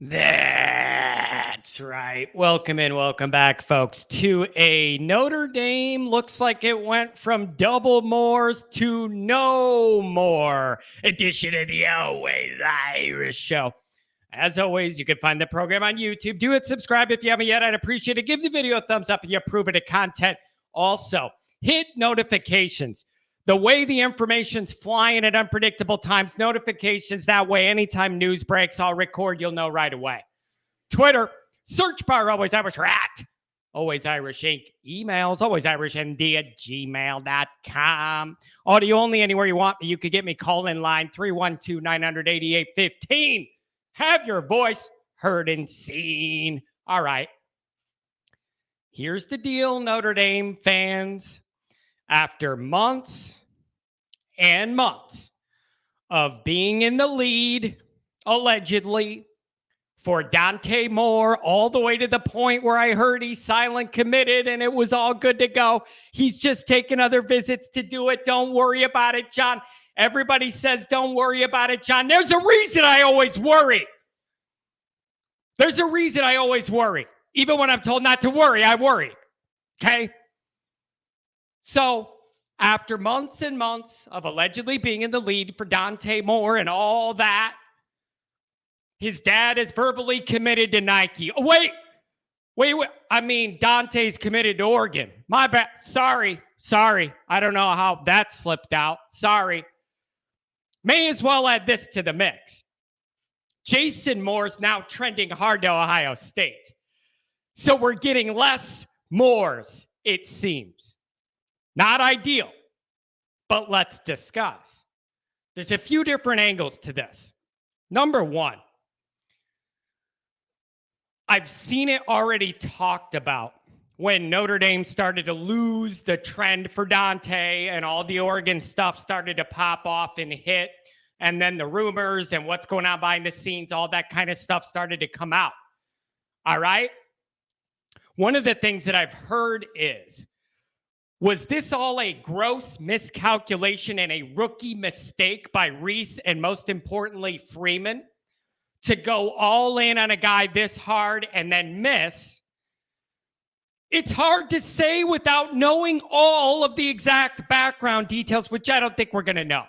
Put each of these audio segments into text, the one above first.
That's right. Welcome and welcome back, folks, to a Notre Dame. Looks like it went from double mores to no more edition of the Always Irish Show. As always, you can find the program on YouTube. Do it, subscribe if you haven't yet. I'd appreciate it. Give the video a thumbs up if you approve of the content. Also, hit notifications. The way the information's flying at unpredictable times, notifications, that way anytime news breaks, I'll record, you'll know right away. Twitter, search bar Always Irish or at Always Irish Inc. Emails, alwaysirishnd@gmail.com. Audio only anywhere you want me. You could get me call in line 312-988-15. Have your voice heard and seen. All right. Here's the deal, Notre Dame fans. After months and months of being in the lead, allegedly, for Dante Moore, all the way to the point where I heard he's silent committed and it was all good to go. He's just taking other visits to do it. Don't worry about it, John. Everybody says, don't worry about it, John. There's a reason I always worry. There's a reason I always worry. Even when I'm told not to worry, I worry. Okay? So, after months and months of allegedly being in the lead for Dante Moore and all that, his dad is verbally committed to Nike. Oh, wait. I mean, Dante's committed to Oregon. My bad. Sorry. I don't know how that slipped out. Sorry. May as well add this to the mix. Jason Moore's now trending hard to Ohio State. So we're getting less Moores, it seems. Not ideal, but let's discuss. There's a few different angles to this. Number one, I've seen it already talked about when Notre Dame started to lose the trend for Dante and all the Oregon stuff started to pop off and hit. And then the rumors and what's going on behind the scenes, all that kind of stuff started to come out. All right? One of the things that I've heard is, was this all a gross miscalculation and a rookie mistake by Reese and most importantly, Freeman to go all in on a guy this hard and then miss? It's hard to say without knowing all of the exact background details, which I don't think we're going to know.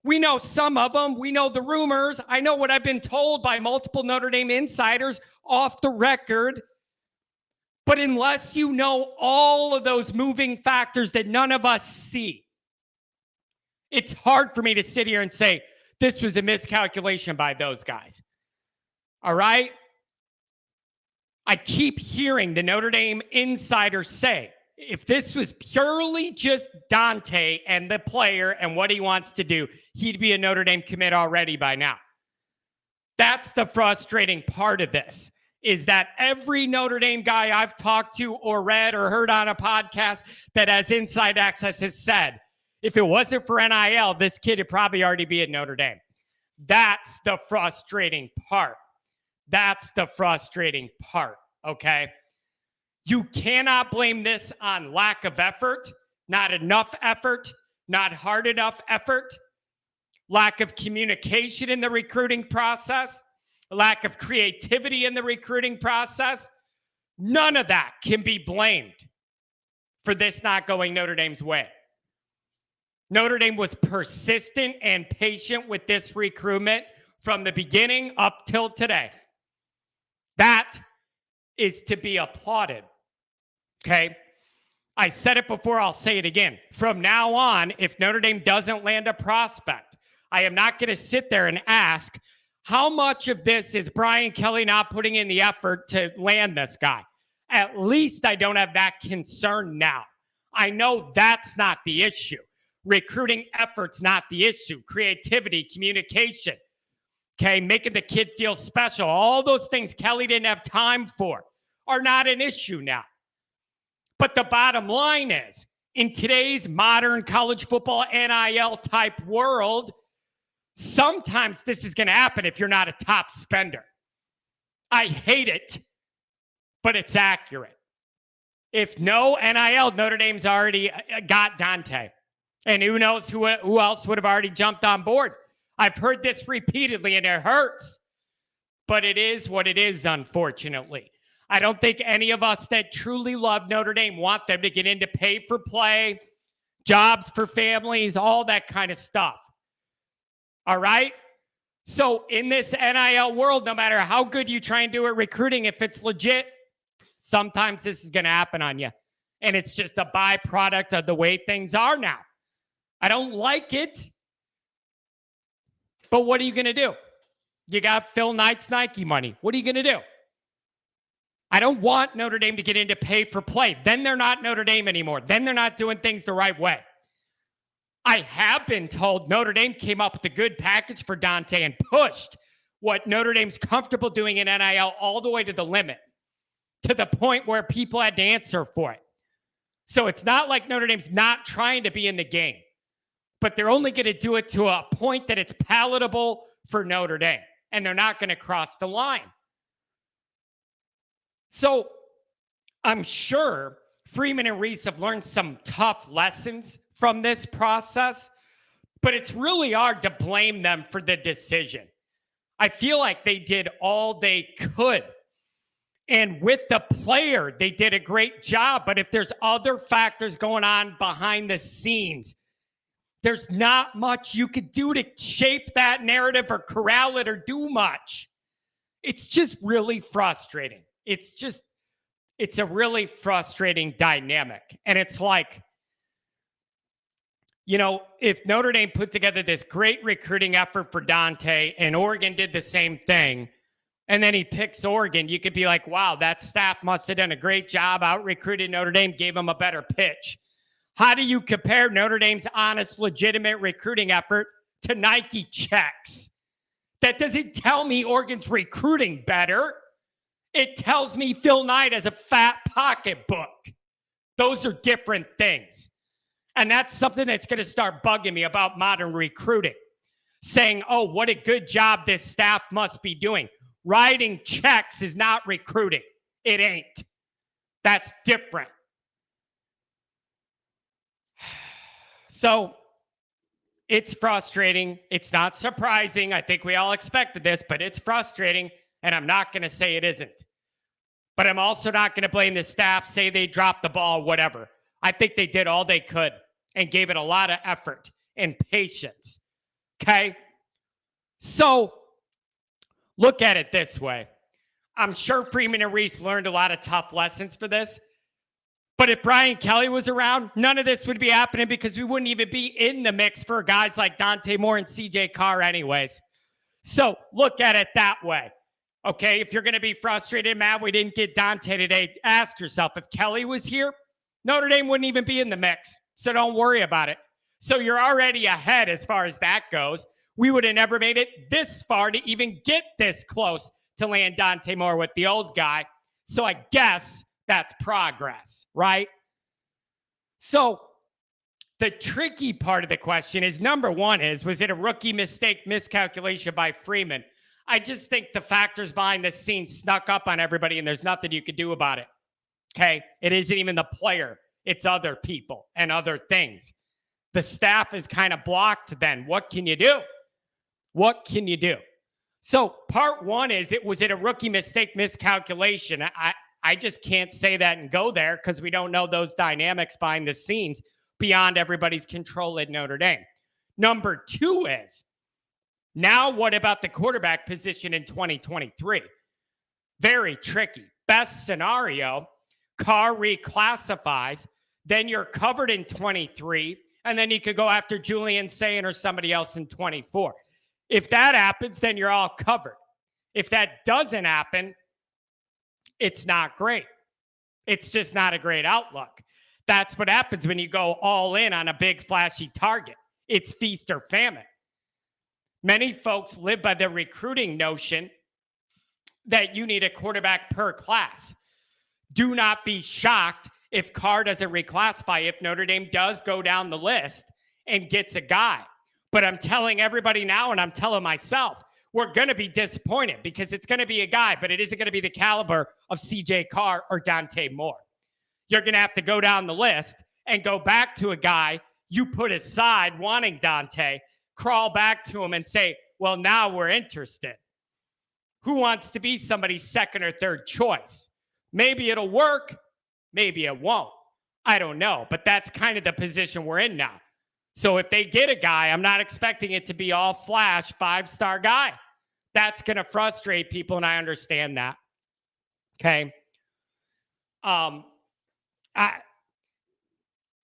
We know some of them. We know the rumors. I know what I've been told by multiple Notre Dame insiders off the record. But unless you know all of those moving factors that none of us see, it's hard for me to sit here and say this was a miscalculation by those guys. All right? I keep hearing the Notre Dame insiders say, if this was purely just Dante and the player and what he wants to do, he'd be a Notre Dame commit already by now. That's the frustrating part of this, is that every Notre Dame guy I've talked to or read or heard on a podcast that has inside access has said, if it wasn't for NIL, this kid would probably already be at Notre Dame. That's the frustrating part. Okay? You cannot blame this on lack of effort, not enough effort, not hard enough effort, lack of communication in the recruiting process, lack of creativity in the recruiting process. None of that can be blamed for this not going Notre Dame's way. Notre Dame was persistent and patient with this recruitment from the beginning up till today. That is to be applauded. Okay? I said it before, I'll say it again. From now on, if Notre Dame doesn't land a prospect, I am not going to sit there and ask, how much of this is Brian Kelly not putting in the effort to land this guy? At least I don't have that concern now. I know that's not the issue. Recruiting effort's not the issue. Creativity, communication, okay, making the kid feel special, all those things Kelly didn't have time for are not an issue now. But the bottom line is, in today's modern college football NIL type world, sometimes this is going to happen if you're not a top spender. I hate it, but it's accurate. If no NIL, Notre Dame's already got Dante. And who knows who else would have already jumped on board. I've heard this repeatedly, and it hurts. but it is what it is, unfortunately. I don't think any of us that truly love Notre Dame want them to get into pay for play, jobs for families, all that kind of stuff. All right? So in this NIL world, no matter how good you try and do at recruiting, if it's legit, sometimes this is going to happen on you. And it's just a byproduct of the way things are now. I don't like it, but what are you going to do? You got Phil Knight's Nike money. What are you going to do? I don't want Notre Dame to get into pay for play. Then they're not Notre Dame anymore. Then they're not doing things the right way. I have been told Notre Dame came up with a good package for Dante and pushed what Notre Dame's comfortable doing in NIL all the way to the limit, to the point where people had to answer for it. So it's not like Notre Dame's not trying to be in the game, but they're only going to do it to a point that it's palatable for Notre Dame, and they're not going to cross the line. So I'm sure Freeman and Reese have learned some tough lessons from this process, but it's really hard to blame them for the decision. I feel like they did all they could. And with the player, they did a great job. But if there's other factors going on behind the scenes, there's not much you could do to shape that narrative or corral it or do much. It's just really frustrating. It's a really frustrating dynamic. And it's like, you know, if Notre Dame put together this great recruiting effort for Dante and Oregon did the same thing, and then he picks Oregon, you could be like, wow, that staff must have done a great job, out-recruited Notre Dame, gave him a better pitch. How do you compare Notre Dame's honest, legitimate recruiting effort to Nike checks? That doesn't tell me Oregon's recruiting better. It tells me Phil Knight has a fat pocketbook. Those are different things. And that's something that's going to start bugging me about modern recruiting. Saying, oh, what a good job this staff must be doing. Writing checks is not recruiting. It ain't. That's different. So it's frustrating. It's not surprising. I think we all expected this, but it's frustrating. And I'm not going to say it isn't. But I'm also not going to blame the staff, say they dropped the ball, whatever. I think they did all they could and gave it a lot of effort and patience. Okay? So look at it this way. I'm sure Freeman and Reese learned a lot of tough lessons for this. But if Brian Kelly was around, none of this would be happening because we wouldn't even be in the mix for guys like Dante Moore and CJ Carr anyways. So look at it that way. Okay, if you're going to be frustrated, Matt, we didn't get Dante today, ask yourself, if Kelly was here, Notre Dame wouldn't even be in the mix. So don't worry about it. So you're already ahead as far as that goes. We would have never made it this far to even get this close to land Dante Moore with the old guy. So I guess that's progress, right? So the tricky part of the question is, number one is, was it a rookie mistake, miscalculation by Freeman? I just think the factors behind the scenes snuck up on everybody and there's nothing you could do about it. Okay? It isn't even the player. It's other people and other things. The staff is kind of blocked then. What can you do? What can you do? So part one is, was it a rookie mistake, miscalculation? I just can't say that and go there because we don't know those dynamics behind the scenes beyond everybody's control at Notre Dame. Number two is, now what about the quarterback position in 2023? Very tricky. Best scenario, Carr reclassifies, then you're covered in 23, and then you could go after Julian Sayin or somebody else in 24. If that happens, then you're all covered. If that doesn't happen, it's not great. It's just not a great outlook. That's what happens when you go all in on a big flashy target. It's feast or famine. Many folks live by the recruiting notion that you need a quarterback per class. Do not be shocked if Carr doesn't reclassify, if Notre Dame does go down the list and gets a guy. But I'm telling everybody now, and I'm telling myself, we're going to be disappointed because it's going to be a guy, but it isn't going to be the caliber of CJ Carr or Dante Moore. You're going to have to go down the list and go back to a guy you put aside wanting Dante, crawl back to him and say, well, now we're interested. who wants to be somebody's second or third choice? Maybe it'll work. Maybe it won't. I don't know. But that's kind of the position we're in now. So if they get a guy, I'm not expecting it to be all flash 5-star guy. That's going to frustrate people, and I understand that. Okay.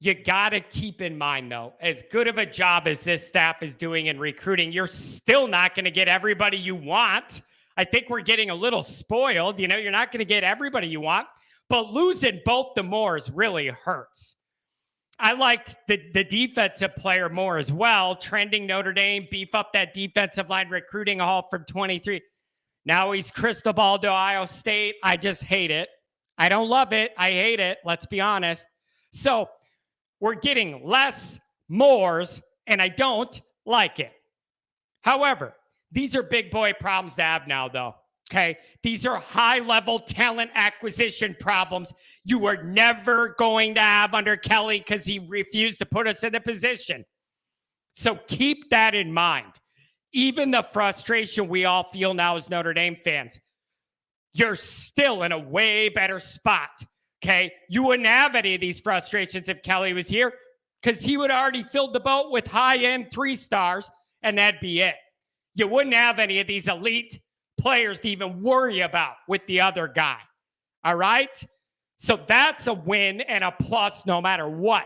You got to keep in mind, though, as good of a job as this staff is doing in recruiting, you're still not going to get everybody you want. I think we're getting a little spoiled. You know, you're not going to get everybody you want, but losing both the Moores really hurts. I liked the defensive player more as well, trending Notre Dame, beef up that defensive line, recruiting a haul from 23. Now he's crystal ball to Ohio State. I just hate it. I don't love it. I hate it. Let's be honest. So we're getting less Moores, and I don't like it. However, these are big boy problems to have now, though. Okay. These are high-level talent acquisition problems you were never going to have under Kelly because he refused to put us in a position. So keep that in mind. Even the frustration we all feel now as Notre Dame fans, you're still in a way better spot. Okay. You wouldn't have any of these frustrations if Kelly was here because he would already filled the boat with high-end 3-stars, and that'd be it. You wouldn't have any of these elite players to even worry about with the other guy. All right? So that's a win and a plus no matter what.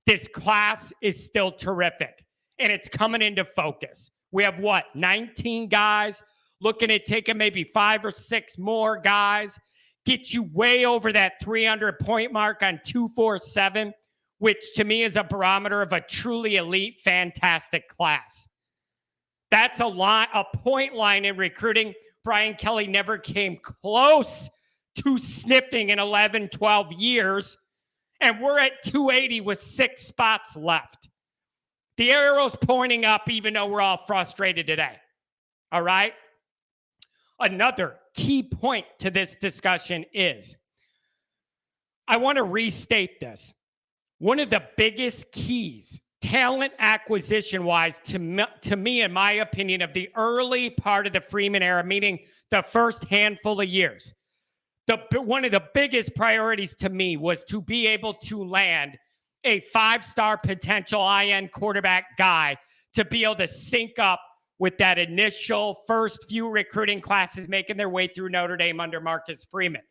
This class is still terrific, and it's coming into focus. We have 19 guys, looking at taking maybe 5 or 6 more guys, get you way over that 300-point mark on 247, which to me is a barometer of a truly elite, fantastic class. That's a point line in recruiting. Brian Kelly never came close to sniffing in 11, 12 years. And we're at 280 with 6 spots left. The arrow's pointing up even though we're all frustrated today. All right? Another key point to this discussion is, I want to restate this. One of the biggest keys talent acquisition-wise, to me, in my opinion, of the early part of the Freeman era, meaning the first handful of years, one of the biggest priorities to me was to be able to land a 5-star potential IN quarterback guy to be able to sync up with that initial first few recruiting classes making their way through Notre Dame under Marcus Freeman.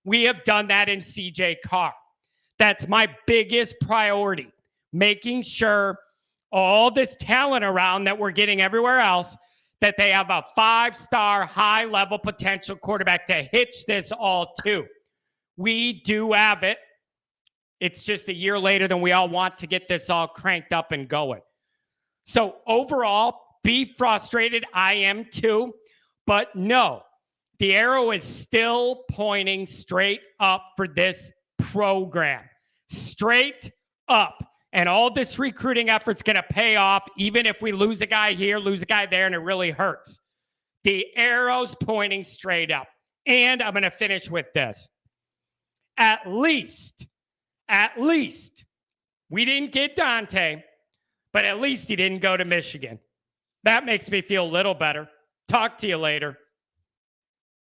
We have done that in CJ Carr. That's my biggest priority. Making sure all this talent around that we're getting everywhere else, that they have a 5-star, high-level potential quarterback to hitch this all to. We do have it. It's just a year later than we all want to get this all cranked up and going. So overall, be frustrated. I am too. But no, the arrow is still pointing straight up for this program. Straight up. And all this recruiting effort's going to pay off, even if we lose a guy here, lose a guy there, and it really hurts. The arrow's pointing straight up. And I'm going to finish with this. At least, we didn't get Dante, but at least he didn't go to Michigan. That makes me feel a little better. Talk to you later.